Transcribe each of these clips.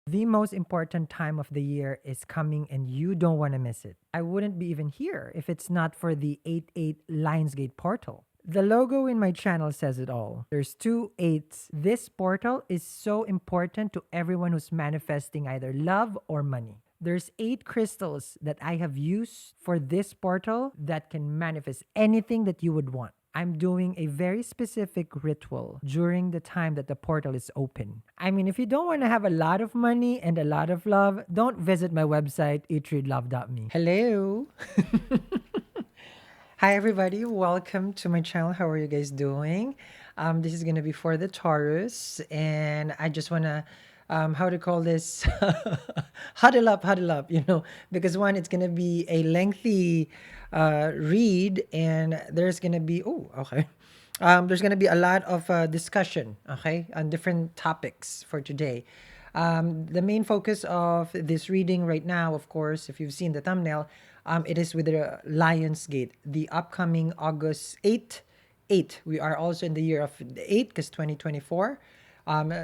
The most important time of the year is coming and you don't want to miss it. I wouldn't be even here if it's not for the 8-8 Lionsgate portal. The logo in my channel says it all. There's two eights. This portal is so important to everyone who's manifesting either love or money. There's 8 crystals that I have used for this portal that can manifest anything that you would want. I'm doing a very specific ritual during the time that the portal is open. I mean, if you don't want to have a lot of money and a lot of love, don't visit my website, eatreadlove.me. Hello. Hi, everybody. Welcome to my channel. How are you guys doing? This is going to be for the Taurus, and I just want to, how to call this? Huddle up, because one, it's going to be a lengthy read, and there's going to be, oh, okay. There's going to be a lot of discussion, okay, on different topics for today. The main focus of this reading right now, of course, if you've seen the thumbnail, it is with the Lionsgate, the upcoming August 8th. 8. We are also in the year of the 8 because 2024.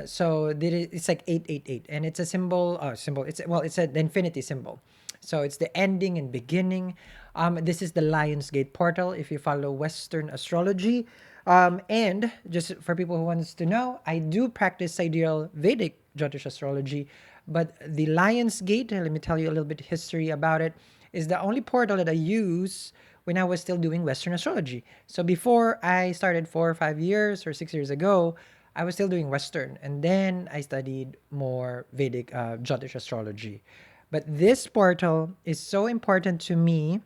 So it's like 888, and it's a symbol. It's an infinity symbol. So it's the ending and beginning. This is the Lionsgate portal. If you follow Western astrology, and just for people who wants to know, I do practice sidereal Vedic Jyotish astrology, but the Lionsgate, let me tell you a little bit history about it, is the only portal that I use when I was still doing Western astrology. So before I started 4 or 5 years or 6 years ago, I was still doing Western, and then I studied more Vedic Jyotish astrology. But this portal is so important to me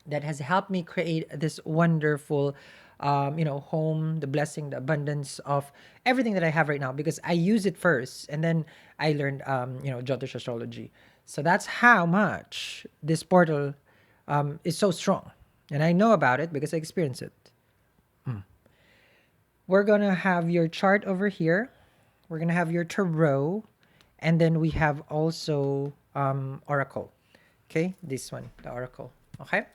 that has helped me create this wonderful home, the blessing, the abundance of everything that I have right now, because I use it first and then I learned Jyotish astrology. So that's how much this portal is so strong, and I know about it because I experienced it. We're gonna have your chart over here. We're gonna have your tarot, and then we have also oracle. Okay, this one, the oracle. Okay,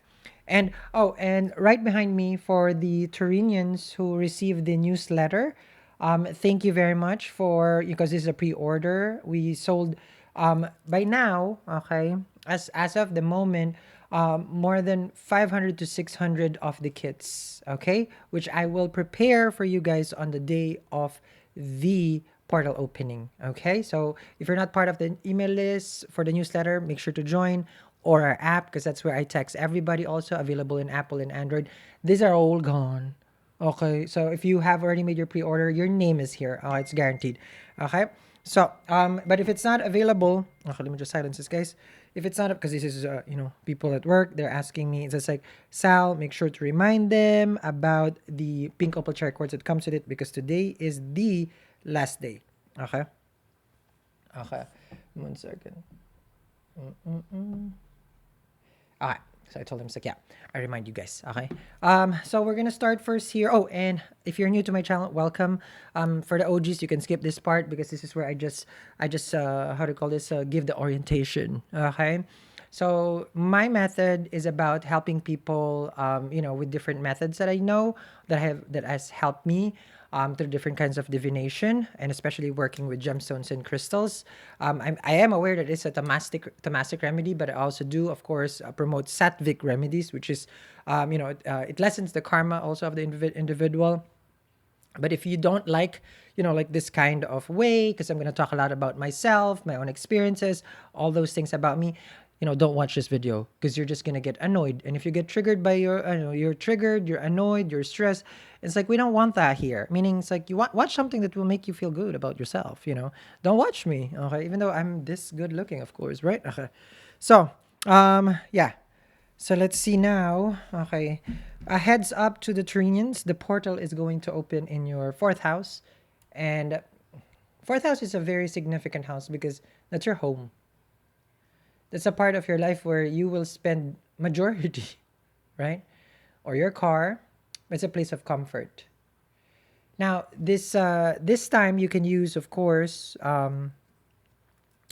and right behind me for the Turinians who received the newsletter, thank you very much for, because this is a pre-order. We sold by now. Okay, as of the moment, more than 500 to 600 of the kits, okay, which I will prepare for you guys on the day of the portal opening. Okay, so if you're not part of the email list for the newsletter, make sure to join, or our app, because that's where I text everybody, also available in Apple and Android. These are all gone. Okay, so if you have already made your pre-order, your name is here. Oh, it's guaranteed. Okay, so but if it's not available, okay, let me just silence this, guys. If it's not, because this is people at work, they're asking me. It's just like, Sal, make sure to remind them about the pink opal cherry quartz that comes with it, because today is the last day. Okay. Okay. 1 second. Okay. So I told him, it's like, yeah, I remind you guys. Okay. So we're gonna start first here. Oh, and if you're new to my channel, welcome. For the OGs, you can skip this part because this is where I just how to call this, give the orientation. Okay. So my method is about helping people, with different methods that I know that has helped me through different kinds of divination, and especially working with gemstones and crystals. I am aware that it's a tamastic remedy, but I also do, of course, promote sattvic remedies, which is, it lessens the karma also of the individual. But if you don't like, like this kind of way, because I'm going to talk a lot about myself, my own experiences, all those things about me, don't watch this video, because you're just going to get annoyed. And if you get triggered by you're triggered, you're annoyed, you're stressed, it's like, we don't want that here. Meaning, it's like, watch something that will make you feel good about yourself, Don't watch me, okay? Even though I'm this good looking, of course, right? Okay. So, yeah. So let's see now. Okay. A heads up to the Trinians. The portal is going to open in your fourth house. And fourth house is a very significant house because that's your home. That's a part of your life where you will spend majority, right? Or your car. It's a place of comfort. Now, this time you can use, of course, let's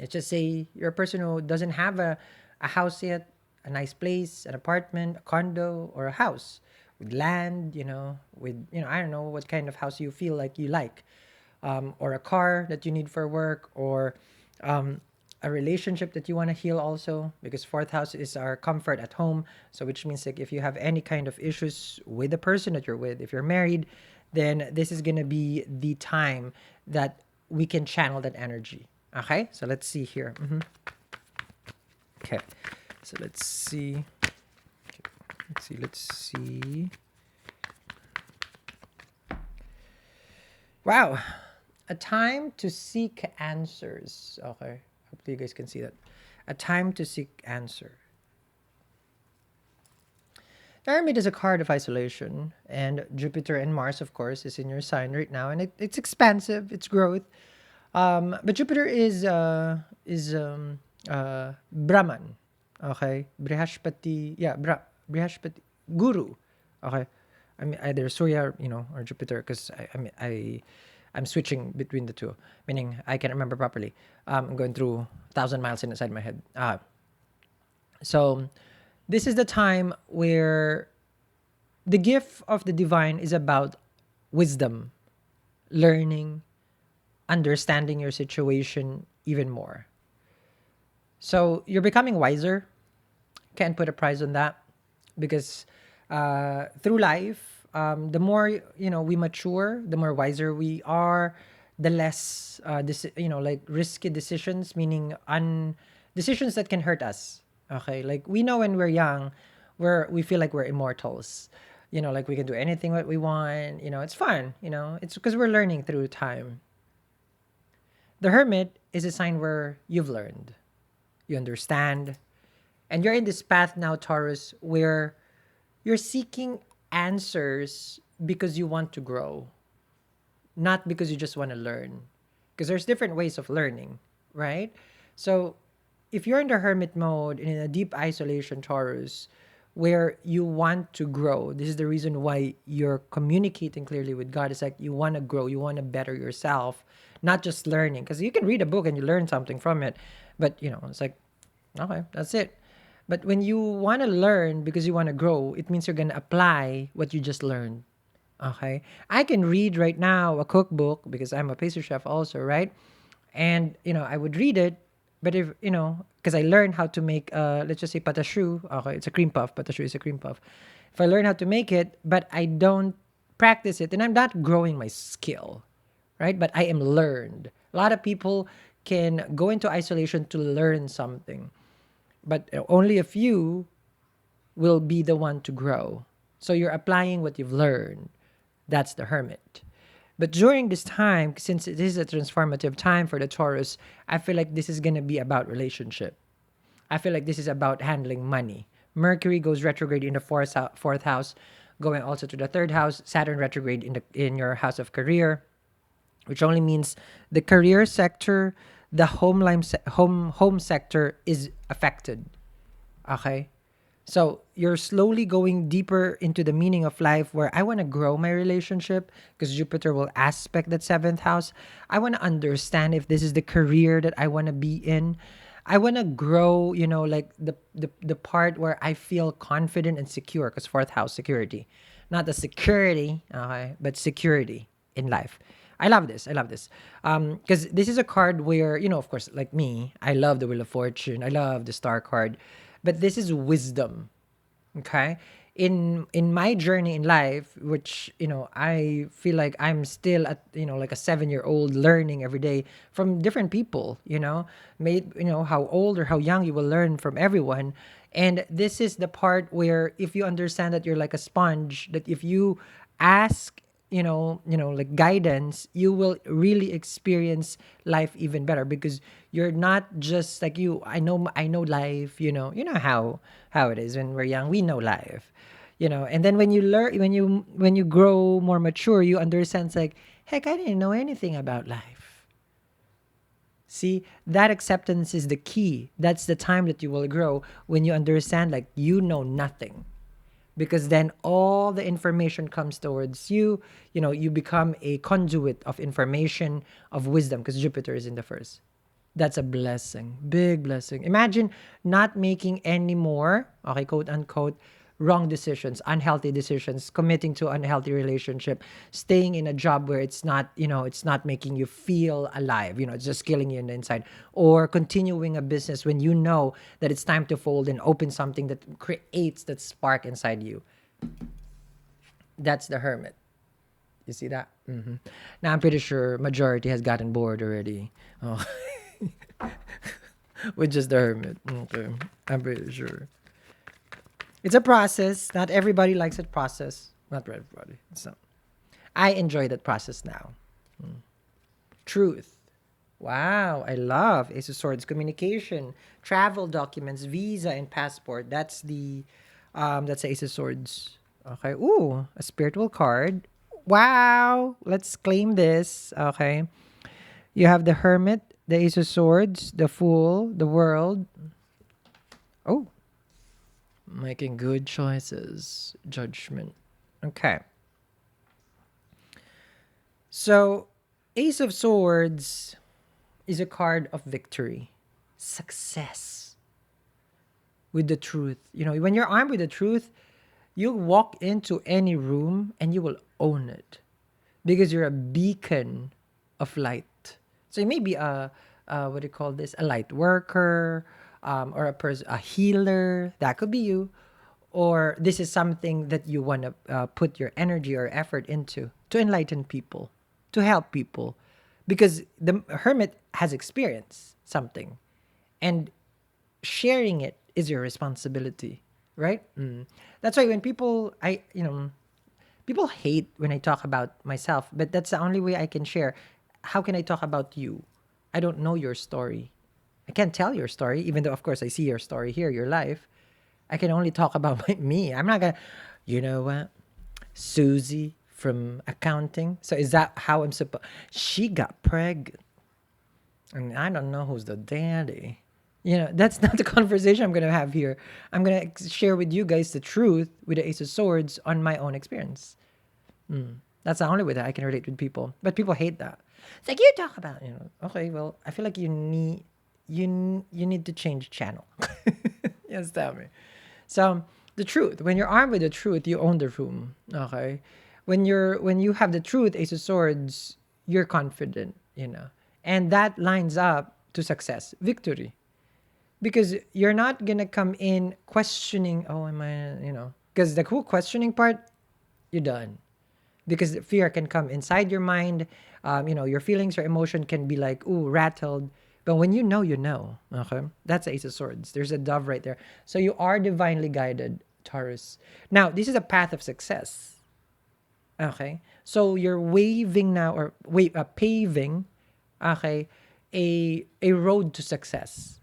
just say you're a person who doesn't have a house yet, a nice place, an apartment, a condo, or a house with land, I don't know what kind of house you feel like you like, or a car that you need for work, or a relationship that you want to heal also, because fourth house is our comfort at home. So which means like if you have any kind of issues with the person that you're with, if you're married, then this is gonna be the time that we can channel that energy. Okay, so let's see here. Okay, so let's see. Let's see. Wow, a time to seek answers. Okay, hopefully you guys can see that. A time to seek answer. The Hermit is a card of isolation, and Jupiter and Mars, of course, is in your sign right now, and it's expansive, it's growth. But Jupiter is Brahman, okay, Brihaspati, yeah, Brihaspati, Guru, okay. I mean either Surya, or Jupiter, because I'm switching between the two, meaning I can remember properly. I'm going through 1,000 miles inside my head. So this is the time where the gift of the divine is about wisdom, learning, understanding your situation even more. So you're becoming wiser. Can't put a price on that, because through life, the more we mature, the more wiser we are, the less like risky decisions, meaning decisions that can hurt us. Okay, like we know when we're young, we feel like we're immortals. Like we can do anything what we want. It's fun. It's because we're learning through time. The Hermit is a sign where you've learned, you understand, and you're in this path now, Taurus, where you're seeking answers because you want to grow, not because you just want to learn. Because there's different ways of learning, right? So if you're in the hermit mode and in a deep isolation, Taurus, where you want to grow, this is the reason why you're communicating clearly with God. It's like you want to grow, you want to better yourself, not just learning. Because you can read a book and you learn something from it, but it's like, okay, that's it. But when you want to learn because you want to grow, it means you're going to apply what you just learned. Okay. I can read right now a cookbook because I'm a pastry chef also, right? And, I would read it, but if, because I learned how to make, let's just say patashu. Okay. It's a cream puff. Patashu is a cream puff. If I learn how to make it, but I don't practice it, then I'm not growing my skill, right? But I am learned. A lot of people can go into isolation to learn something, but only a few will be the one to grow. So you're applying what you've learned. That's the hermit. But during this time, since it is a transformative time for the Taurus, I feel like this is going to be about relationship. I feel like this is about handling money. Mercury goes retrograde in the fourth house, going also to the third house. Saturn retrograde in your house of career, which only means the career sector, the home sector is affected. Okay? So you're slowly going deeper into the meaning of life, where I want to grow my relationship because Jupiter will aspect that seventh house. I want to understand if this is the career that I want to be in. I want to grow, like the part where I feel confident and secure, because fourth house, security. Not the security, okay, but security in life. I love this. I love this. Because this is a card where, of course, like me, I love the Wheel of Fortune. I love the Star card. But this is wisdom. Okay? In my journey in life, which, I feel like I'm still at, like a 7-year-old learning every day from different people, how old or how young you will learn from everyone. And this is the part where if you understand that you're like a sponge, that if you ask like guidance, you will really experience life even better, because you're not just like I know life, how it is when we're young, we know life, and then when you learn, when you grow more mature, you understand it's like, heck, I didn't know anything about life. See, that acceptance is the key. That's the time that you will grow, when you understand like you know nothing, because then all the information comes towards you. You become a conduit of information, of wisdom, because Jupiter is in the first. That's a blessing, big blessing. Imagine not making any more, okay, quote unquote, wrong decisions, unhealthy decisions, committing to unhealthy relationship, staying in a job where it's not, it's not making you feel alive, it's just killing you in the inside, or continuing a business when you know that it's time to fold and open something that creates that spark inside you. That's the hermit. You see that? Now I'm pretty sure majority has gotten bored already. Oh. With just the hermit. Okay. I'm pretty sure. It's a process. Not everybody likes that process. Not everybody. So I enjoy that process now. Truth. Wow, I love Ace of Swords. Communication, travel documents, visa, and passport. That's Ace of Swords. Okay. Ooh, a spiritual card. Wow. Let's claim this. Okay. You have the Hermit, the Ace of Swords, the Fool, the World. Oh, making good choices. Judgment. Okay. So, Ace of Swords is a card of victory, success with the truth. When you're armed with the truth, you'll walk into any room and you will own it because you're a beacon of light. So you may be what do you call this? A light worker, or a healer. That could be you. Or this is something that you want to put your energy or effort into to enlighten people, to help people. Because the hermit has experienced something. And sharing it is your responsibility, right? That's why when people hate when I talk about myself, but that's the only way I can share. How can I talk about you? I don't know your story. I can't tell your story, even though, of course, I see your story here, your life. I can only talk about me. I'm not gonna, you know what? Susie from accounting. So is that how I'm supposed? She got pregnant, and I don't know who's the daddy. That's not the conversation I'm gonna have here. I'm gonna share with you guys the truth with the Ace of Swords on my own experience. That's the only way that I can relate with people. But people hate that. It's like you talk about, okay, well, I feel like you need to change channel. Yes, tell me. So the truth, when you're armed with the truth, you own the room. Okay. When you have the truth, Ace of Swords, you're confident. And that lines up to success, victory. Because you're not gonna come in questioning, oh, am I, because the whole questioning part, you're done. Because fear can come inside your mind. Your feelings or emotion can be like, ooh, rattled. But when you know, you know. Okay? That's Ace of Swords. There's a dove right there. So you are divinely guided, Taurus. Now, this is a path of success. Okay? So you're waving now, or paving, okay, a road to success.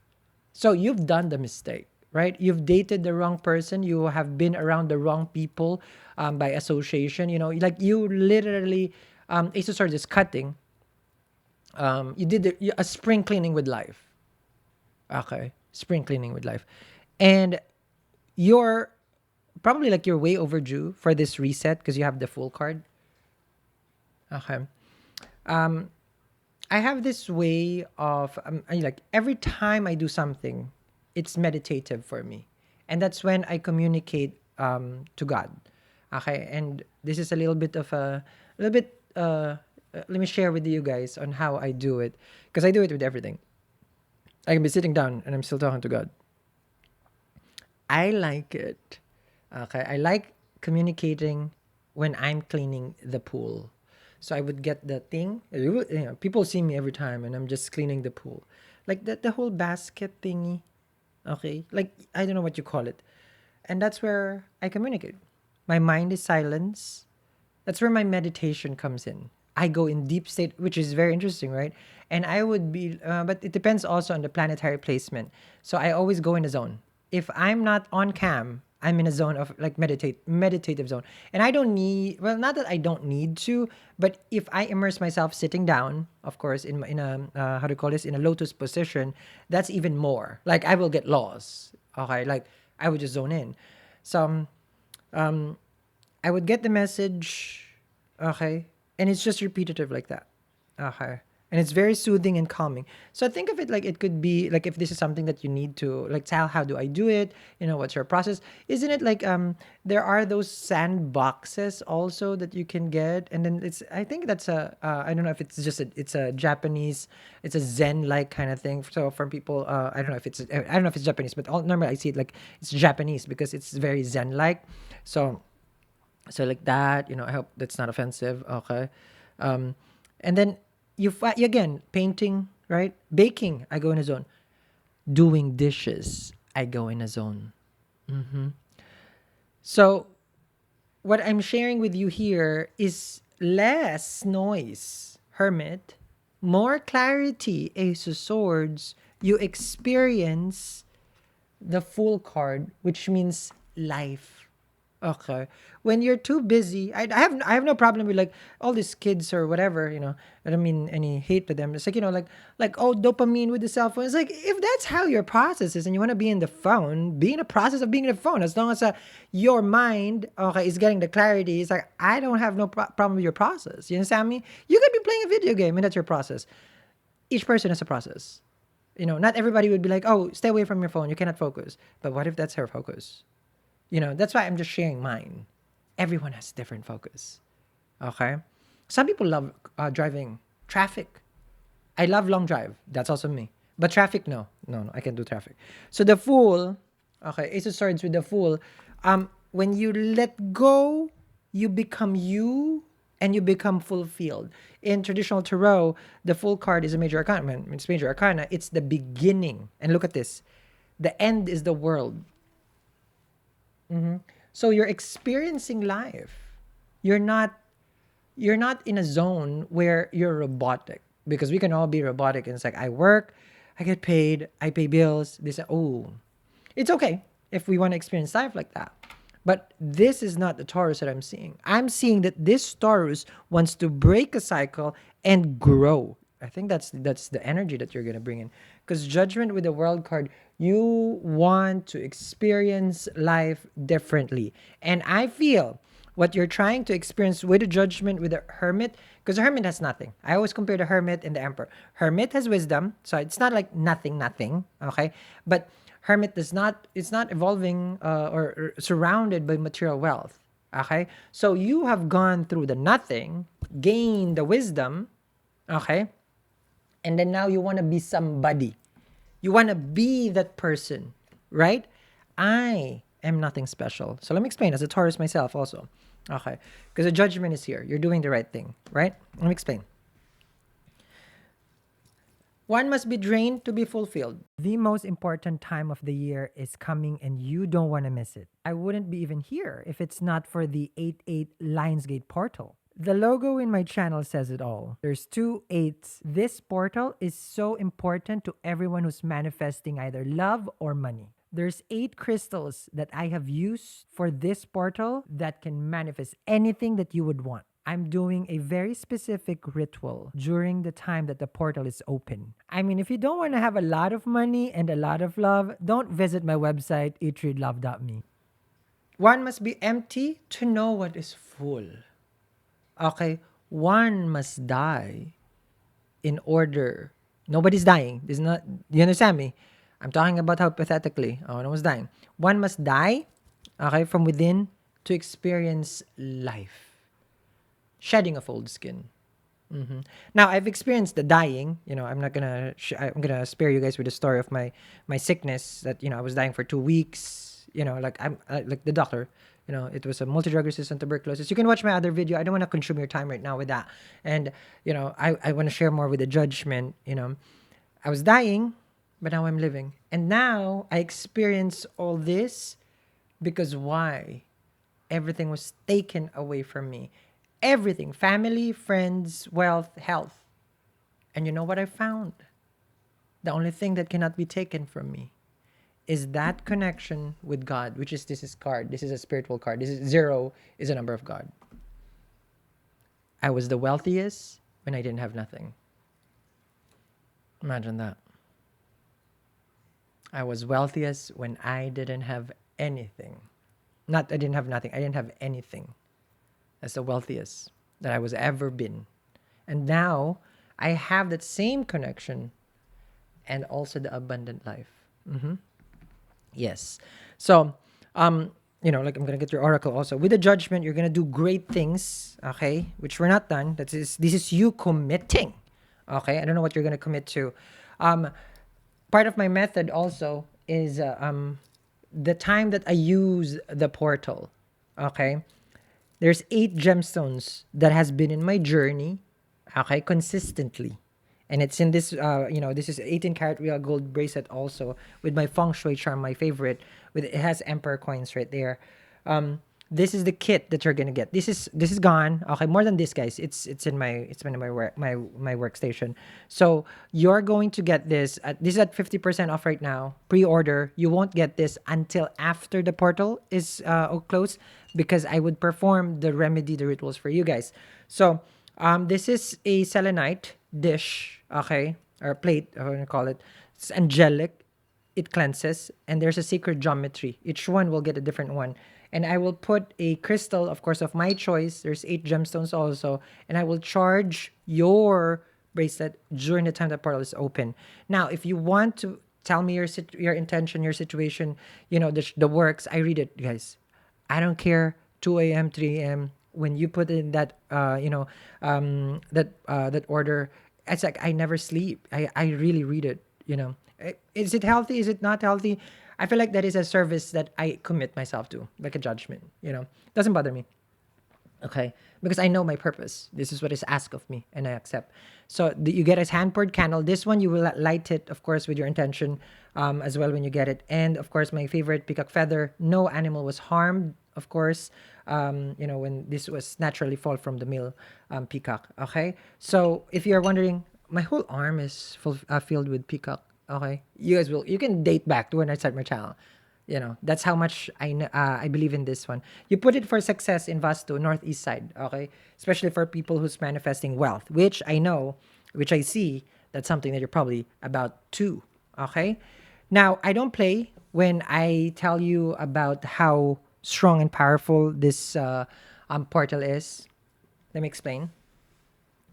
So you've done the mistake, right? You've dated the wrong person. You have been around the wrong people by association. Like you literally, Ace of Swords is cutting. You did a spring cleaning with life. Okay, spring cleaning with life, and you're probably like you're way overdue for this reset because you have the full card. Okay, I have this way of like every time I do something, it's meditative for me, and that's when I communicate to God. Okay, and this is a little bit. Let me share with you guys on how I do it, because I do it with everything. I can be sitting down and I'm still talking to God. I like it. Okay, I like communicating when I'm cleaning the pool. So I would get the thing. People see me every time, and I'm just cleaning the pool, like the whole basket thingy. Okay, like I don't know what you call it, and that's where I communicate. My mind is silence. That's where my meditation comes in. I go in deep state, which is very interesting, right? And I would be, but it depends also on the planetary placement. So I always go in a zone. If I'm not on cam, I'm in a zone of like meditative zone. And I don't need, well, not that I don't need to, but if I immerse myself sitting down, of course, in a how do you call this, in a lotus position, that's even more. Like I will get lost. Okay, like I would just zone in. So um, I would get the message, okay, and it's just repetitive like that. Okay, and it's very soothing and calming. So think of it like it could be like if this is something that you need to like tell, how do I do it? What's your process? Isn't it like there are those sand boxes also that you can get, and then I think that's a I don't know if it's just it's a Japanese, it's a Zen like kind of thing. So for people I don't know if it's Japanese, but normally I see it like it's Japanese because it's very Zen like. So like that, I hope that's not offensive. Okay. And then again, painting, right? Baking, I go in a zone. Doing dishes, I go in a zone. So what I'm sharing with you here is less noise, Hermit, more clarity, Ace of Swords. You experience the Fool card, which means life. Okay. When you're too busy, I have no problem with like all these kids or whatever, I don't mean any hate to them. It's like, like oh, dopamine with the cell phone. It's like if that's how your process is and you want to be in the phone, be in the process of being in the phone. As long as your mind, okay, is getting the clarity, it's like I don't have no problem with your process. You understand me? You could be playing a video game and that's your process. Each person has a process. Not everybody would be like, oh, stay away from your phone. You cannot focus. But what if that's her focus? That's why I'm just sharing mine. Everyone has different focus. Okay? Some people love driving traffic. I love long drive. That's also me. But traffic, no. No, no, I can't do traffic. So the Fool, okay, Ace of Swords with the Fool. When you let go, you become you and you become fulfilled. In traditional tarot, the Fool card is a major arcana. When it's major arcana, it's the beginning. And look at this. The end is the world. So you're experiencing life. You're not you're not in a zone where you're robotic, because we can all be robotic and it's like I work, I get paid, I pay bills. It's okay if we want to experience life like that. But this is not the Taurus that I'm seeing. I'm seeing that this Taurus wants to break a cycle and grow. I think that's the energy that you're gonna bring in. Because Judgment with the World card, you want to experience life differently. And I feel what you're trying to experience with the Judgment with the Hermit, because the Hermit has nothing. I always compare the Hermit and the Emperor. Hermit has wisdom, so it's not like nothing, okay? But Hermit it's not evolving or surrounded by material wealth, okay? So you have gone through the nothing, gained the wisdom, okay? And then now you want to be somebody. You want to be that person, right? I am nothing special. So let me explain as a Taurus myself also. Okay. Because the Judgment is here. You're doing the right thing, right? Let me explain. One must be drained to be fulfilled. The most important time of the year is coming and you don't want to miss it. I wouldn't be even here if it's not for the 8-8 Lionsgate portal. The logo in my channel says it all. There's 2 8s. This portal is so important to everyone who's manifesting either love or money. There's 8 crystals that I have used for this portal that can manifest anything that you would want. I'm doing a very specific ritual during the time that the portal is open. I mean, if you don't want to have a lot of money and a lot of love, don't visit my website, eatreadlove.me. One must be empty to know what is full. Okay, one must die in order. Nobody's dying. This is not. You understand me? I'm talking about hypothetically. Oh, no one's dying. One must die, okay, from within to experience life. Shedding of old skin. Now I've experienced the dying. I'm not gonna. I'm gonna spare you guys with the story of my sickness. That I was dying for 2 weeks. Like I'm like the doctor. It was a multi-drug resistant tuberculosis. You can watch my other video. I don't want to consume your time right now with that. And I want to share more with the Judgment. I was dying, but now I'm living. And now I experience all this because why? Everything was taken away from me. Everything, family, friends, wealth, health. And you know what I found? The only thing that cannot be taken from me is that connection with God, which is this is card. This is a spiritual card. This is 0 is a number of God. I was the wealthiest when I didn't have nothing. Imagine that. I was wealthiest when I didn't have anything. Not I didn't have nothing. I didn't have anything. That's the wealthiest that I was ever been. And now I have that same connection and also the abundant life. Yes. So, like I'm gonna get your oracle also. With the judgment, you're gonna do great things, okay? Which we're not done. This is you committing. Okay. I don't know what you're gonna commit to. Um, Part of my method also is the time that I use the portal. Okay. There's 8 gemstones that has been in my journey, okay, consistently. And it's in this, this is 18 karat real gold bracelet also with my feng shui charm, my favorite. With it has emperor coins right there. This is the kit that you're gonna get. This is gone. Okay, more than this, guys. It's in my workstation. So you're going to get this. This is at 50% off right now. Pre-order. You won't get this until after the portal is closed because I would perform the remedy, the rituals for you guys. So this is a selenite dish, okay, or plate. How do you call it? It's angelic. It cleanses, and there's a secret geometry. Each one will get a different one. And I will put a crystal, of course, of my choice. There's 8 gemstones also. And I will charge your bracelet during the time the portal is open. Now, if you want to tell me your intention, your situation, the works, I read it, guys. I don't care 2 a.m., 3 a.m. When you put in that, that order, it's like I never sleep. I really read it. Is it healthy? Is it not healthy? I feel like that is a service that I commit myself to, like a judgment. Doesn't bother me. Okay, because I know my purpose. This is what is asked of me, and I accept. So you get a hand poured candle. This one you will light it, of course, with your intention, as well when you get it. And of course, my favorite peacock feather. No animal was harmed, of course. When this was naturally fall from the male peacock. Okay, so if you are wondering, my whole arm is filled with peacock. Okay, you can date back to when I started my channel. That's how much I believe in this one. You put it for success in Vastu, northeast side, okay? Especially for people who's manifesting wealth, which I know, which I see, that's something that you're probably about to, okay? Now, I don't play when I tell you about how strong and powerful this portal is. Let me explain.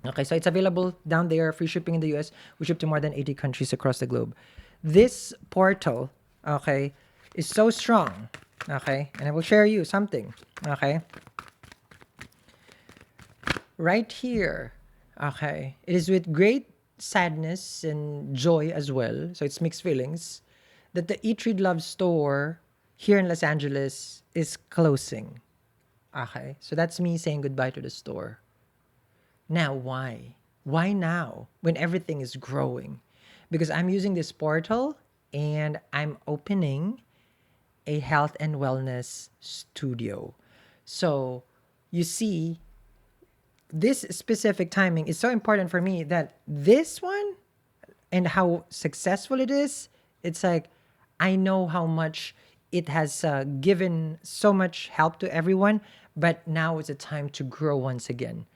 Okay, so it's available down there, free shipping in the US. We ship to more than 80 countries across the globe. This portal, okay, is so strong, okay, and I will share you something, okay. Right here, okay, it is with great sadness and joy as well, so it's mixed feelings, that the Eat Read Love store here in Los Angeles is closing, okay. So that's me saying goodbye to the store. Now, why? Why now when everything is growing? Because I'm using this portal and I'm opening a health and wellness studio. So, you see, this specific timing is so important for me that this one and how successful it is, it's like I know how much it has given so much help to everyone, but now is the time to grow once again.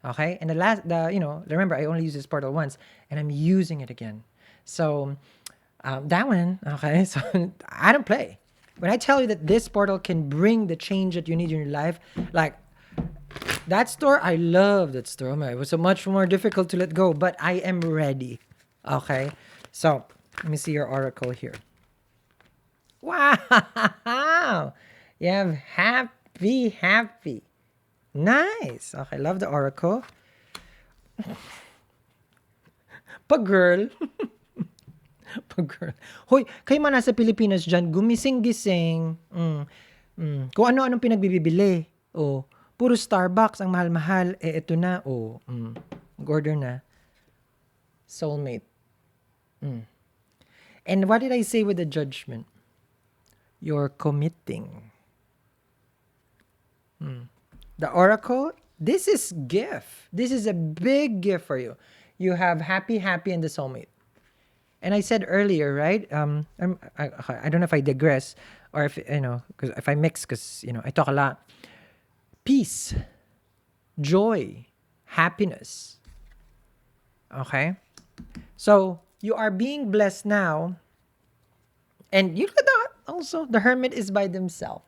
Okay, and remember I only use this portal once, and I'm using it again. So that one, okay. So I don't play. When I tell you that this portal can bring the change that you need in your life, like that store, I love that store. Oh my, it was so much more difficult to let go, but I am ready. Okay, so let me see your oracle here. Wow, you have happy. Nice. Okay, love the oracle. Pag girl. Pag girl. Hoy, kayo man nasa Pilipinas dyan, gumising-gising. Kung ano-anong pinagbibili. Oh, puro Starbucks, ang mahal-mahal. Ito na. Oh, order na. Soulmate. And what did I say with the judgment? You're committing. The oracle, this is gift. This is a big gift for you. You have happy, and the soulmate. And I said earlier, right? I don't know if I digress or if because if I mix, because I talk a lot. Peace, joy, happiness. Okay, so you are being blessed now, and you could not also. The hermit is by themselves.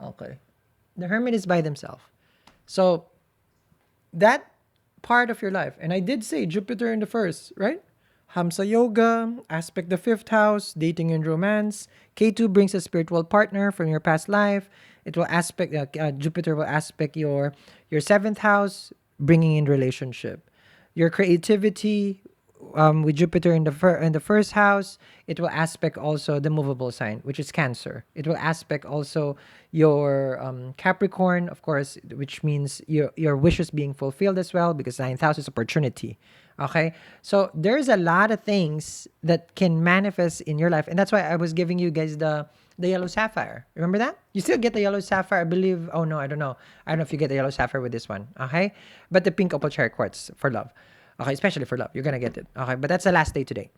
Okay, the hermit is by themselves. So that part of your life. And I did say Jupiter in the first, right? Hamsa Yoga, aspect the fifth house, dating and romance. K2 brings a spiritual partner from your past life. It will aspect, Jupiter will aspect your seventh house, bringing in relationship. Your creativity, with Jupiter in the first house, it will aspect also the movable sign, which is Cancer. It will aspect also your Capricorn, of course, which means your wishes being fulfilled as well, because ninth house is opportunity. Okay, so there's a lot of things that can manifest in your life, and that's why I was giving you guys the yellow sapphire. Remember that? You still get the yellow sapphire, I believe. Oh no, I don't know. I don't know if you get the yellow sapphire with this one. Okay, but the pink opal cherry quartz for love. Okay, especially for love, you're gonna get it. Okay, but that's the last day today.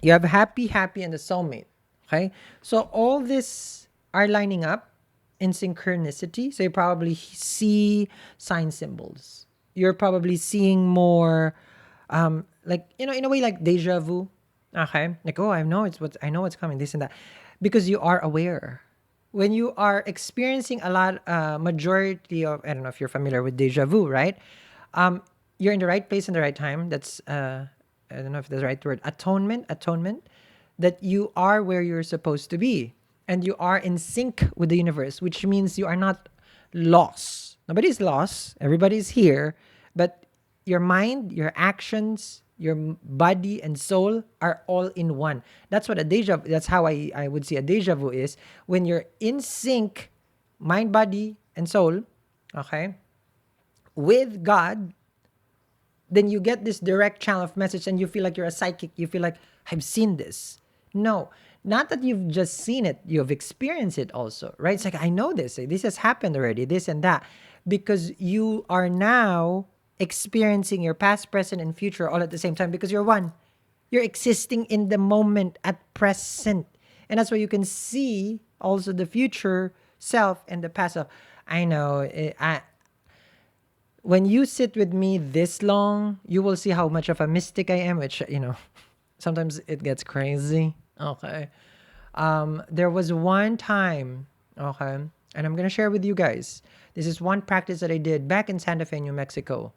You have happy, happy, and the soulmate. Okay, so all this are lining up in synchronicity. So you probably see sign symbols. You're probably seeing more, like in a way, like deja vu. Okay, like, oh, I know what's coming, this and that, because you are aware. When you are experiencing a lot, majority of, I don't know if you're familiar with deja vu, right? Um, you're in the right place in the right time. That's I don't know if that's the right word. Atonement, that you are where you're supposed to be, and you are in sync with the universe, which means you are not lost. Nobody's lost. Everybody's here, but your mind, your actions, your body and soul are all in one. That's what a deja. That's how I would see a deja vu is when you're in sync, mind, body, and soul. Okay, with God, then you get this direct channel of message and you feel like you're a psychic. You feel like, I've seen this. No, not that you've just seen it, you've experienced it also, right? It's like, I know this. This has happened already, this and that. Because you are now experiencing your past, present, and future all at the same time because you're one. You're existing in the moment at present. And that's why you can see also the future self and the past self. I know. When you sit with me this long, you will see how much of a mystic I am, which, sometimes it gets crazy. Okay. There was one time, okay, and I'm going to share with you guys. This is one practice that I did back in Santa Fe, New Mexico.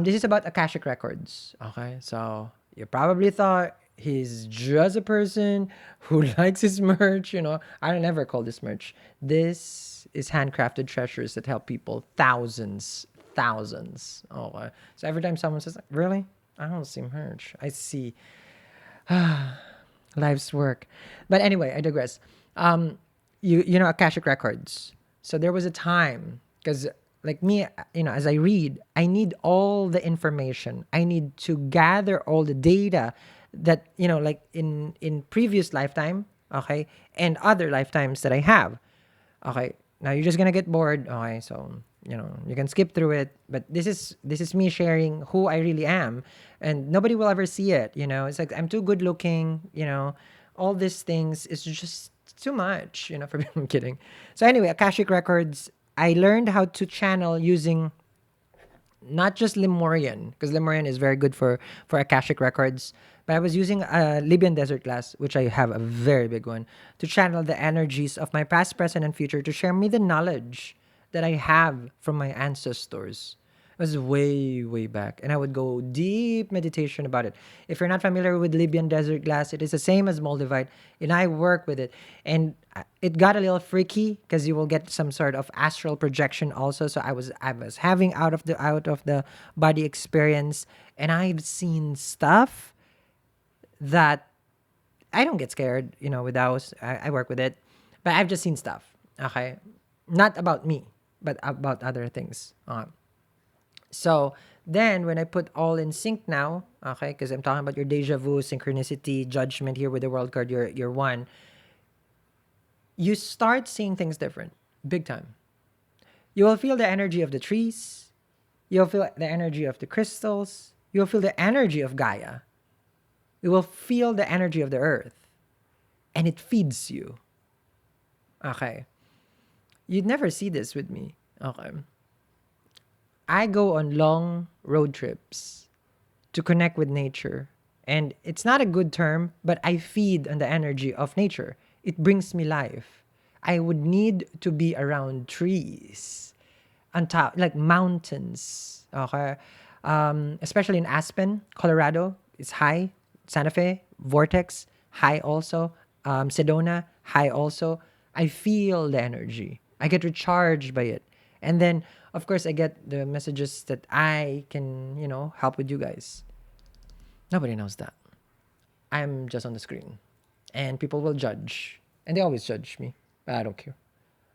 This is about Akashic records. Okay. So you probably thought he's just a person who likes his merch. I don't ever call this merch. This is handcrafted treasures that help people, thousands. Okay. So every time someone says, really? I don't see merch. I see life's work. But anyway, I digress. Akashic records. So there was a time, because like me, as I read, I need all the information. I need to gather all the data that, like in previous lifetime, okay, and other lifetimes that I have. Okay. Now you're just gonna get bored. Okay, so you can skip through it. But this is me sharing who I really am, and nobody will ever see it. It's like I'm too good looking. All these things is just too much. For me, I'm kidding. So anyway, Akashic records. I learned how to channel using not just Lemurian, because Lemurian is very good for Akashic records. But I was using a Libyan desert glass, which I have a very big one, to channel the energies of my past, present, and future to share me the knowledge that I have from my ancestors. It was way, way back. And I would go deep meditation about it. If you're not familiar with Libyan desert glass, it is the same as Moldavite. And I work with it. And it got a little freaky because you will get some sort of astral projection also. So I was having out of the body experience. And I've seen stuff that I don't get scared, with those. I work with it. But I've just seen stuff. Okay. Not about me, but about other things. So then when I put all in sync now, okay, because I'm talking about your deja vu, synchronicity, judgment here with the world card, you're one, you start seeing things different, big time. You will feel the energy of the trees. You'll feel the energy of the crystals. You'll feel the energy of Gaia. You will feel the energy of the earth. And it feeds you. Okay. You'd never see this with me. Okay. I go on long road trips to connect with nature. And it's not a good term, but I feed on the energy of nature. It brings me life. I would need to be around trees, on top, like mountains, Okay. Especially in Aspen, Colorado, it's high. Santa Fe, Vortex, high also. Sedona, high also. I feel the energy. I get recharged by it. And then, of course, I get the messages that I can, help with you guys. Nobody knows that. I'm just on the screen. And people will judge. And they always judge me. But I don't care.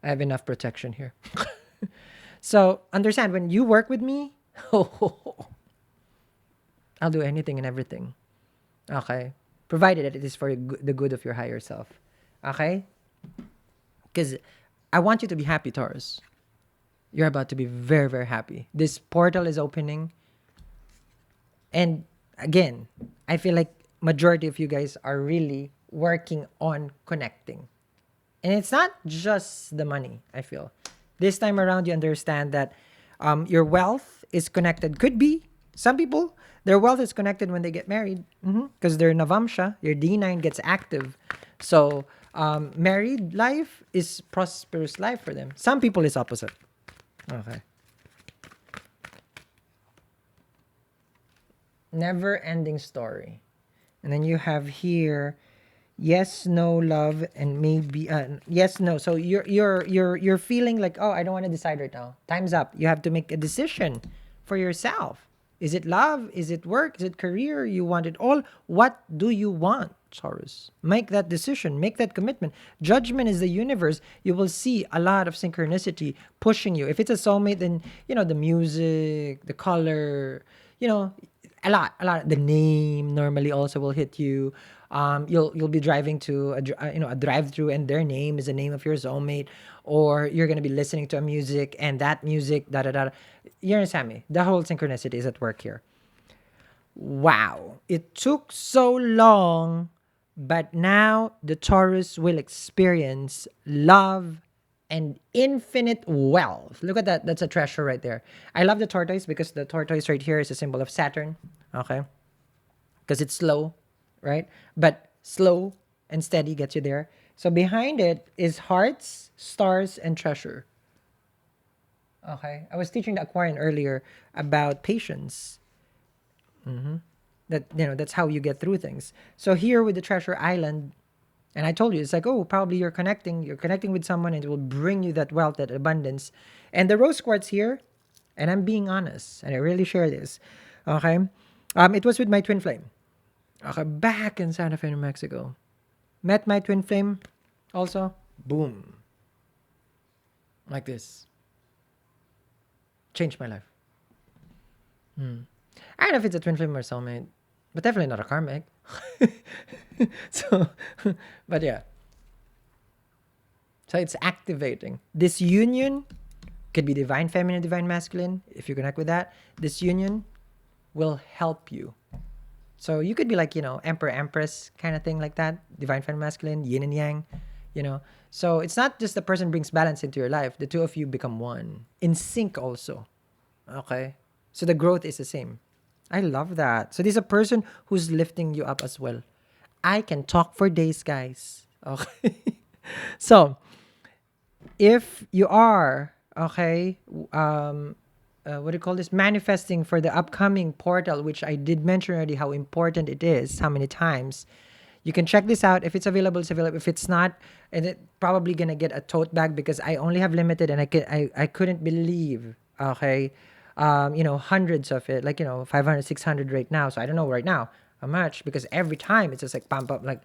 I have enough protection here. So understand, when you work with me, I'll do anything and everything. Okay? Provided that it is for the good of your higher self. Okay? Because I want you to be happy, Taurus. You're about to be very, very happy. This portal is opening. And again, I feel like majority of you guys are really working on connecting. And it's not just the money, I feel. This time around, you understand that your wealth is connected. Could be some people, their wealth is connected when they get married because their Navamsha, your D9 gets active. So married life is prosperous life for them. Some people is opposite. Okay. Never ending story. And then you have here yes, no, love, and maybe yes, no. So you're feeling like, oh, I don't want to decide right now. Time's up. You have to make a decision for yourself. Is it love? Is it work? Is it career? You want it all? What do you want, Taurus? Make that decision. Make that commitment. Judgment is the universe. You will see a lot of synchronicity pushing you. If it's a soulmate, then the music, the color, a lot. The name normally also will hit you. You'll be driving to a drive-through, and their name is the name of your soulmate, or you're gonna be listening to a music, and that music, da da da. You understand me? The whole synchronicity is at work here. Wow, it took so long, but now the Taurus will experience love and infinite wealth. Look at that. That's a treasure right there. I love the tortoise because the tortoise right here is a symbol of Saturn. Okay. Because it's slow, right? But slow and steady gets you there. So behind it is hearts, stars, and treasure. Okay. I was teaching the Aquarian earlier about patience. That's how you get through things. So here with the treasure island, and I told you, it's like, oh, probably you're connecting with someone, and it will bring you that wealth, that abundance. And the rose quartz here, and I'm being honest, and I really share this. Okay. It was with my twin flame. Okay, back in Santa Fe, New Mexico. Met my twin flame also. Boom. Like this. Changed my life. I don't know if it's a twin flame or soulmate, but definitely not a karmic. So, but yeah. So it's activating. This union could be divine feminine, divine masculine. If you connect with that, this union will help you. So you could be like, emperor, empress kind of thing like that. Divine feminine, masculine, yin and yang, So it's not just the person brings balance into your life. The two of you become one. In sync also. Okay? So the growth is the same. I love that. So this is a person who's lifting you up as well. I can talk for days, guys. Okay? So, if you are, okay, what do you call this? Manifesting for the upcoming portal, which I did mention already how important it is, how many times. You can check this out. If it's available, it's available. If it's not, and it probably gonna get a tote bag because I only have limited, and I couldn't believe, okay, hundreds of it, like 500, 600 right now. So I don't know right now how much, because every time it's just like pump up, like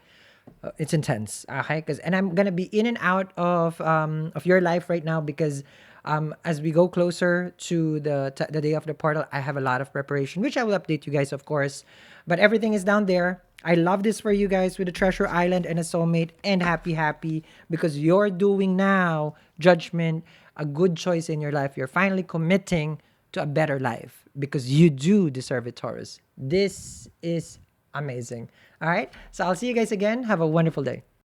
it's intense. Okay, and I'm gonna be in and out of your life right now because as we go closer to the day of the portal, I have a lot of preparation, which I will update you guys, of course. But everything is down there. I love this for you guys with a treasure island and a soulmate, and happy because you're doing now judgment, a good choice in your life. You're finally committing to a better life because you do deserve it, Taurus. This is amazing. All right. So I'll see you guys again. Have a wonderful day.